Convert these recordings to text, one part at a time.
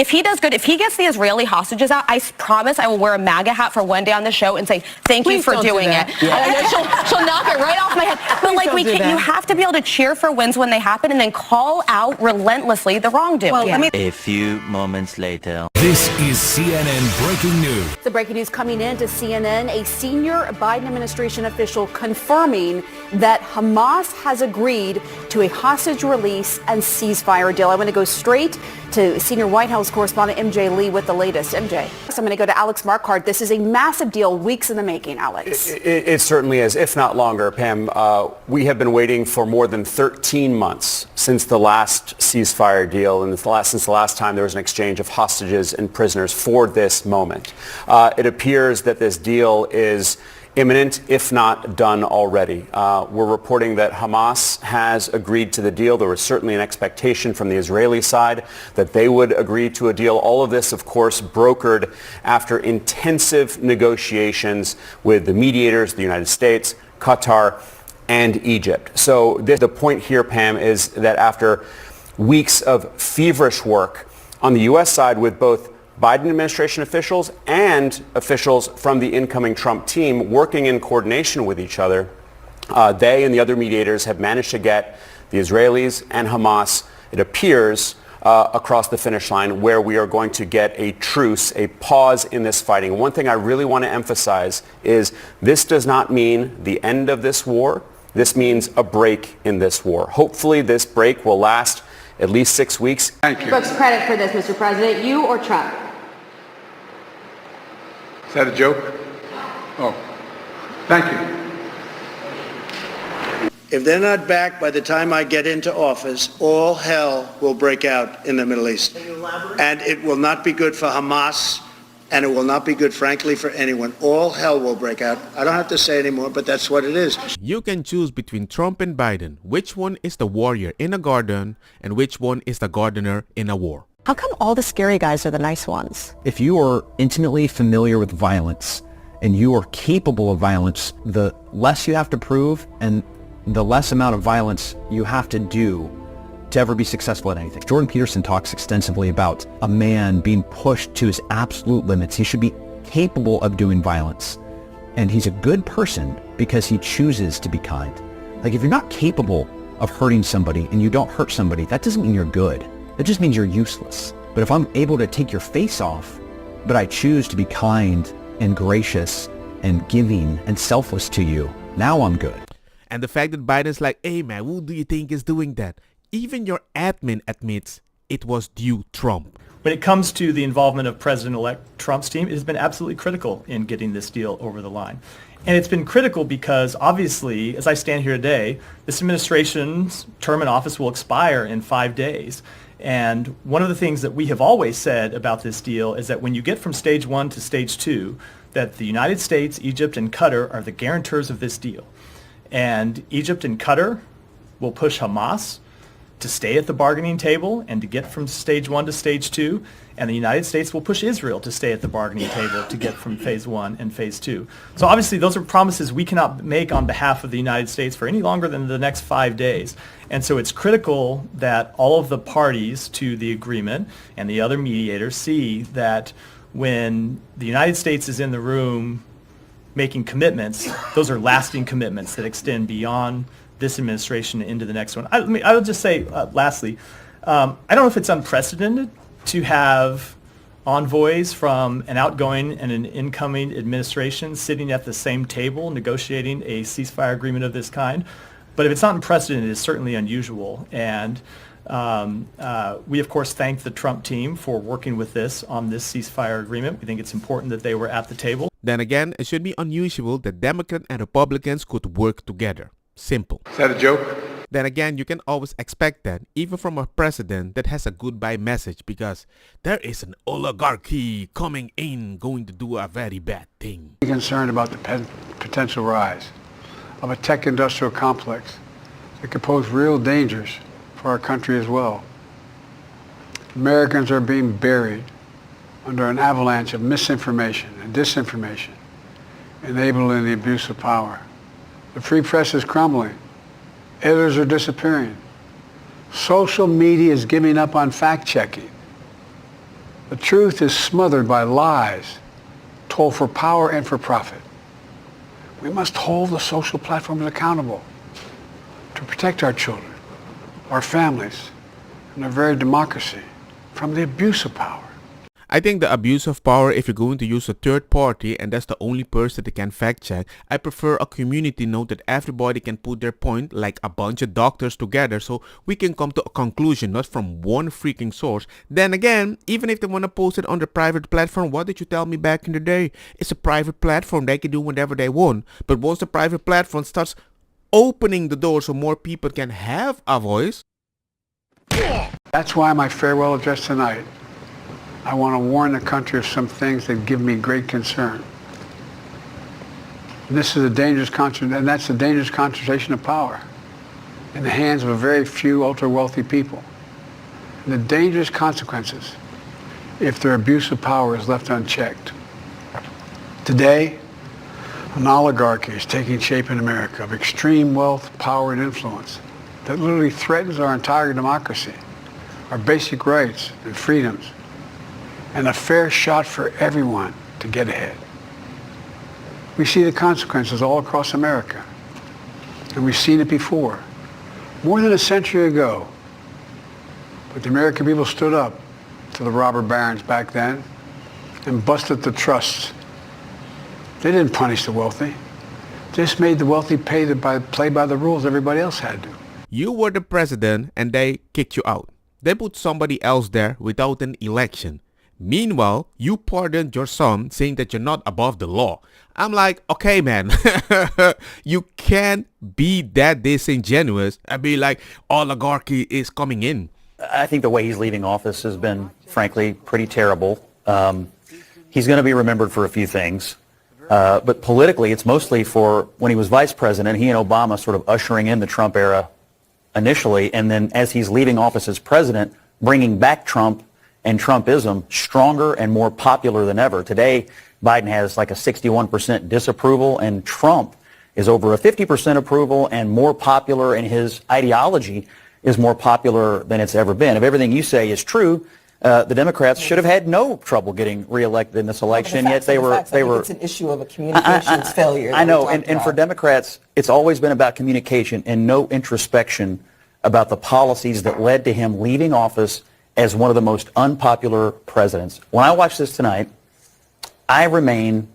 if he does good, if he gets the Israeli hostages out, I promise I will wear a MAGA hat for one day on the show and say, thank you for doing it. Yeah. She'll knock it right off my head. But like, you have to be able to cheer for wins when they happen and then call out relentlessly the wrongdoing. Well, a few moments later. This is CNN Breaking News. The breaking news coming in to CNN, a senior Biden administration official confirming that Hamas has agreed to a hostage release and ceasefire deal. I want to go straight to senior White House correspondent MJ Lee with the latest. MJ. So I'm going to go to Alex Marquardt. This is a massive deal, weeks in the making, Alex. It certainly is, if not longer, Pam. We have been waiting for more than 13 months since the last ceasefire deal and since the last time there was an exchange of hostages and prisoners for this moment. It appears that this deal is imminent, if not done already. We're reporting that Hamas has agreed to the deal. There was certainly an expectation from the Israeli side that they would agree to a deal. All of this, of course, brokered after intensive negotiations with the mediators, the United States, Qatar, and Egypt. So the point here, Pam, is that after weeks of feverish work on the U.S. side with both Biden administration officials and officials from the incoming Trump team working in coordination with each other, they and the other mediators have managed to get the Israelis and Hamas, it appears, across the finish line where we are going to get a truce, a pause in this fighting. One thing I really want to emphasize is this does not mean the end of this war. This means a break in this war. Hopefully this break will last at least 6 weeks. Thank you. Folks, credit for this, Mr. President, you or Trump? Is that a joke? Oh, thank you. If they're not back by the time I get into office, all hell will break out in the Middle East. And it will not be good for Hamas, and it will not be good, frankly, for anyone. All hell will break out. I don't have to say anymore, but that's what it is. You can choose between Trump and Biden. Which one is the warrior in a garden and which one is the gardener in a war? How come all the scary guys are the nice ones? If you are intimately familiar with violence and you are capable of violence, the less you have to prove and the less amount of violence you have to do to ever be successful at anything. Jordan Peterson talks extensively about a man being pushed to his absolute limits. He should be capable of doing violence. And he's a good person because he chooses to be kind. Like, if you're not capable of hurting somebody and you don't hurt somebody, that doesn't mean you're good. It just means you're useless. But if I'm able to take your face off, but I choose to be kind and gracious and giving and selfless to you, now I'm good. And the fact that Biden's like, hey man, who do you think is doing that? Even your admin admits it was due Trump. When it comes to the involvement of President-elect Trump's team, it has been absolutely critical in getting this deal over the line. And it's been critical because, obviously, as I stand here today, this administration's term in office will expire in 5 days. And one of the things that we have always said about this deal is that when you get from stage 1 to stage 2, that the United States, Egypt, and Qatar are the guarantors of this deal. And Egypt and Qatar will push Hamas to stay at the bargaining table and to get from stage 1 to stage 2, and the United States will push Israel to stay at the bargaining table to get from phase 1 and phase 2. So obviously those are promises we cannot make on behalf of the United States for any longer than the next 5 days. And so it's critical that all of the parties to the agreement and the other mediators see that when the United States is in the room making commitments, those are lasting commitments that extend beyond this administration into the next one. I would just say, lastly, I don't know if it's unprecedented to have envoys from an outgoing and an incoming administration sitting at the same table negotiating a ceasefire agreement of this kind. But if it's not unprecedented, it's certainly unusual. And we, of course, thank the Trump team for working with this on this ceasefire agreement. We think it's important that they were at the table. Then again, it should be unusual that Democrats and Republicans could work together. Simple. Is that a joke? Then again, you can always expect that, even from a president that has a goodbye message, because there is an oligarchy coming in, going to do a very bad thing. I'm concerned about the potential rise of a tech industrial complex that could pose real dangers for our country as well. Americans are being buried under an avalanche of misinformation and disinformation, enabling the abuse of power. The free press is crumbling. Editors are disappearing. Social media is giving up on fact-checking. The truth is smothered by lies told for power and for profit. We must hold the social platforms accountable to protect our children, our families, and our very democracy from the abuse of power. I think the abuse of power, if you're going to use a third party and that's the only person that can fact check, I prefer a community note that everybody can put their point, like a bunch of doctors together, so we can come to a conclusion, not from one freaking source. Then again, even if they want to post it on the private platform, what did you tell me back in the day? It's a private platform, they can do whatever they want. But once the private platform starts opening the door so more people can have a voice. That's why my farewell address tonight, I want to warn the country of some things that give me great concern. And this is a dangerous that's a dangerous concentration of power in the hands of a very few ultra-wealthy people. And the dangerous consequences if their abuse of power is left unchecked. Today, an oligarchy is taking shape in America of extreme wealth, power, and influence that literally threatens our entire democracy, our basic rights and freedoms, and a fair shot for everyone to get ahead. We see the consequences all across America, and we've seen it before, more than a century ago. But the American people stood up to the robber barons back then and busted the trusts. They didn't punish the wealthy. They just made the wealthy play by the rules everybody else had to. You were the president and they kicked you out. They put somebody else there without an election. Meanwhile, you pardoned your son saying that you're not above the law. I'm like, okay, man, you can't be that disingenuous and be like, oligarchy is coming in. I think the way he's leaving office has been, frankly, pretty terrible. He's going to be remembered for a few things. But politically, it's mostly for when he was vice president, he and Obama sort of ushering in the Trump era initially. And then as he's leaving office as president, bringing back Trump and Trumpism stronger and more popular than ever. Today, Biden has like a 61% disapproval, and Trump is over a 50% approval and more popular, and his ideology is more popular than it's ever been. If everything you say is true, the Democrats should have had no trouble getting reelected in this election, yet they were. It's an issue of a communications failure. I know, and for Democrats, it's always been about communication and no introspection about the policies that led to him leaving office as one of the most unpopular presidents. When I watch this tonight, I remain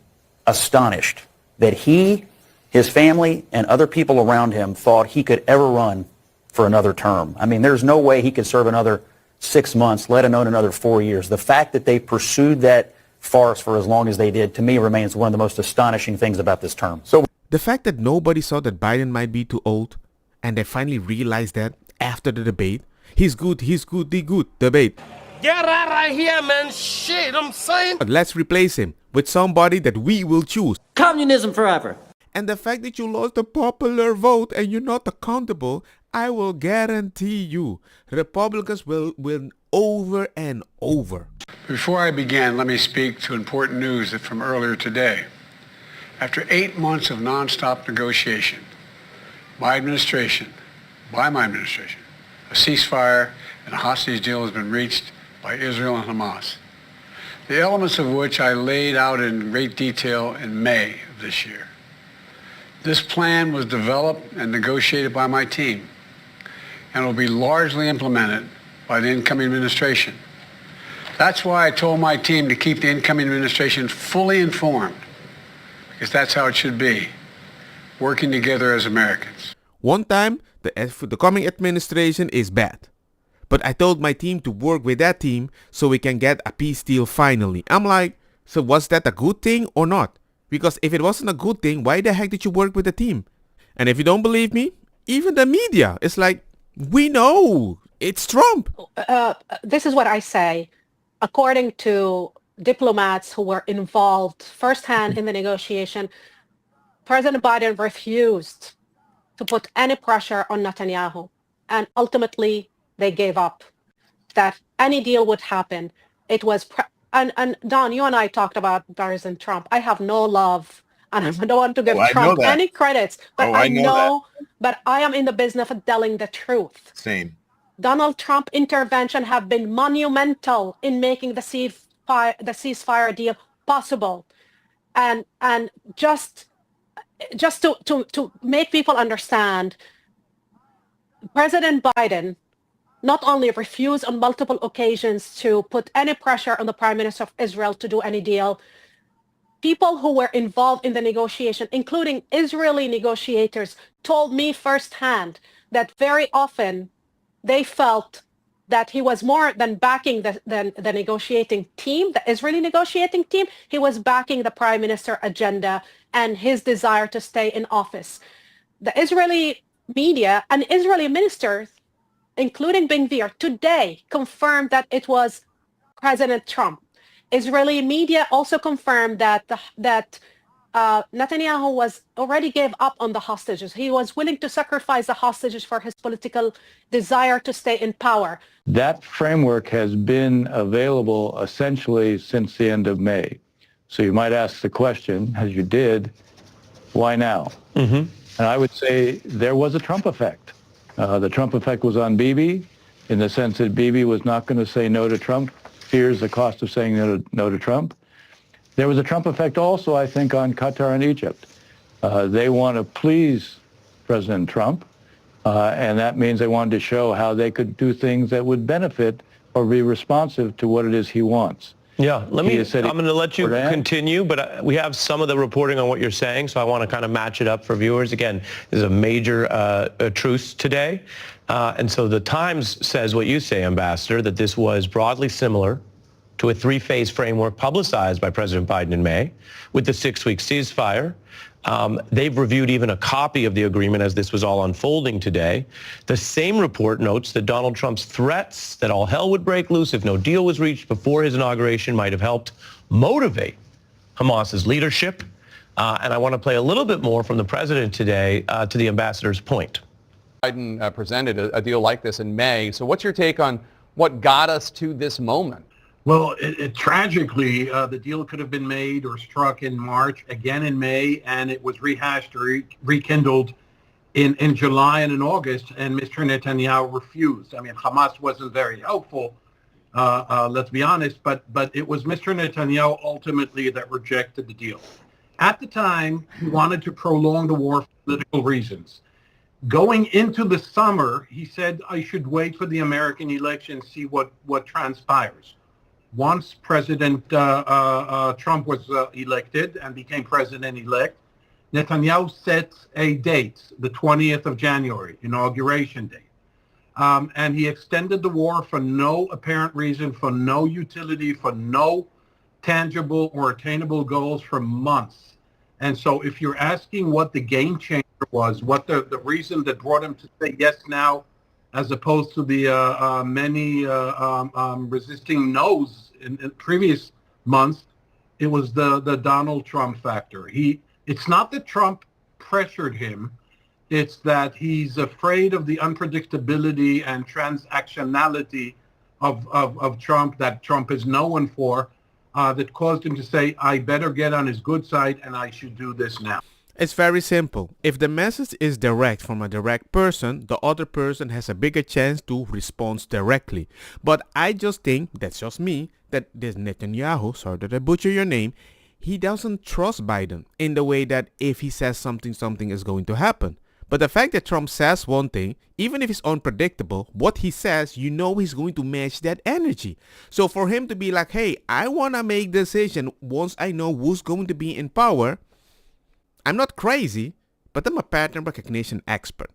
astonished that he, his family, and other people around him thought he could ever run for another term. I mean, there's no way he could serve another 6 months, let alone another 4 years. The fact that they pursued that farce for as long as they did, to me, remains one of the most astonishing things about this term. So the fact that nobody saw that Biden might be too old, and they finally realized that after the debate, he's good, the good debate. Get out of here, man. Shit, I'm saying. Let's replace him with somebody that we will choose. Communism forever. And the fact that you lost the popular vote and you're not accountable, I will guarantee you, Republicans will win over and over. Before I begin, let me speak to important news from earlier today. After 8 months of nonstop negotiation, by my administration, a ceasefire and a hostage deal has been reached by Israel and Hamas, the elements of which I laid out in great detail in May of this year. This plan was developed and negotiated by my team and will be largely implemented by the incoming administration. That's why I told my team to keep the incoming administration fully informed, because that's how it should be, working together as Americans. One time, the coming administration is bad. But I told my team to work with that team so we can get a peace deal finally. I'm like, so was that a good thing or not? Because if it wasn't a good thing, why the heck did you work with the team? And if you don't believe me, even the media is like, we know it's Trump. This is what I say. According to diplomats who were involved firsthand in the negotiation, President Biden refused to put any pressure on Netanyahu. And ultimately, they gave up that any deal would happen. It was, and Don, you and I talked about President Trump. I have no love, and I don't want to give Trump any credits, but I know, but I am in the business of telling the truth. Same. Donald Trump intervention have been monumental in making the ceasefire deal possible. And just to make people understand, President Biden not only refused on multiple occasions to put any pressure on the Prime Minister of Israel to do any deal, people who were involved in the negotiation, including Israeli negotiators, told me firsthand that very often they felt that he was more than backing the negotiating team, the Israeli negotiating team. He was backing the Prime Minister agenda and his desire to stay in office. The Israeli media and Israeli ministers, including Ben-Gvir, today confirmed that it was President Trump. Israeli media also confirmed that Netanyahu was already gave up on the hostages. He was willing to sacrifice the hostages for his political desire to stay in power. That framework has been available essentially since the end of May. So you might ask the question, as you did, why now? Mm-hmm. And I would say there was a Trump effect. The Trump effect was on Bibi in the sense that Bibi was not going to say no to Trump, fears the cost of saying no to Trump. There was a Trump effect also, I think, on Qatar and Egypt. They want to please President Trump, and that means they wanted to show how they could do things that would benefit or be responsive to what it is he wants. Yeah, I'm going to let you continue, but we have some of the reporting on what you're saying, so I want to kind of match it up for viewers. Again, this is a major truce today, and so the Times says what you say, Ambassador, that this was broadly similar to a three-phase framework publicized by President Biden in May with the 6-week ceasefire. They've reviewed even a copy of the agreement as this was all unfolding today. The same report notes that Donald Trump's threats that all hell would break loose if no deal was reached before his inauguration might have helped motivate Hamas's leadership. And I want to play a little bit more from the president today to the ambassador's point. Biden presented a deal like this in May. So what's your take on what got us to this moment? Well, tragically, the deal could have been made or struck in March, again in May, and it was rehashed or rekindled in July and in August, and Mr. Netanyahu refused. I mean, Hamas wasn't very helpful, let's be honest, but it was Mr. Netanyahu ultimately that rejected the deal. At the time, he wanted to prolong the war for political reasons. Going into the summer, he said, I should wait for the American election, see what transpires. Once President Trump was elected and became president-elect, Netanyahu set a date, the 20th of January, inauguration date. And he extended the war for no apparent reason, for no utility, for no tangible or attainable goals for months. And so if you're asking what the game changer was, what the reason that brought him to say yes now, as opposed to the many resisting no's in previous months, it was the Donald Trump factor. It's not that Trump pressured him, it's that he's afraid of the unpredictability and transactionality of Trump that Trump is known for, that caused him to say, I better get on his good side and I should do this now. It's very simple. If the message is direct from a direct person, the other person has a bigger chance to respond directly. But I just think, that's just me, that this Netanyahu, sorry that I butcher your name, he doesn't trust Biden in the way that if he says something, something is going to happen. But the fact that Trump says one thing, even if it's unpredictable, what he says, you know he's going to match that energy. So for him to be like, hey, I want to make a decision once I know who's going to be in power, I'm not crazy, but I'm a pattern recognition expert.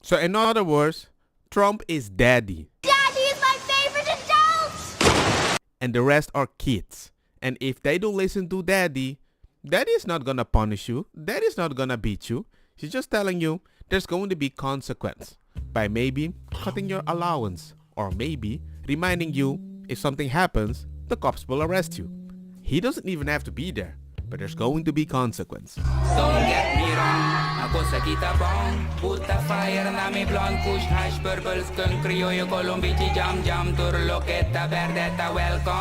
So in other words, Trump is daddy. Daddy is my favorite adult! And the rest are kids. And if they don't listen to daddy, daddy is not gonna punish you. Daddy is not gonna beat you. She's just telling you there's going to be consequence by maybe cutting your allowance or maybe reminding you if something happens, the cops will arrest you. He doesn't even have to be there. But there's going to be consequence. Don't get me wrong, ako sa kita bong put the fire na mi blonde kush hash purple skunk criollo colombici jam jam turlo que ta verdeta welcome.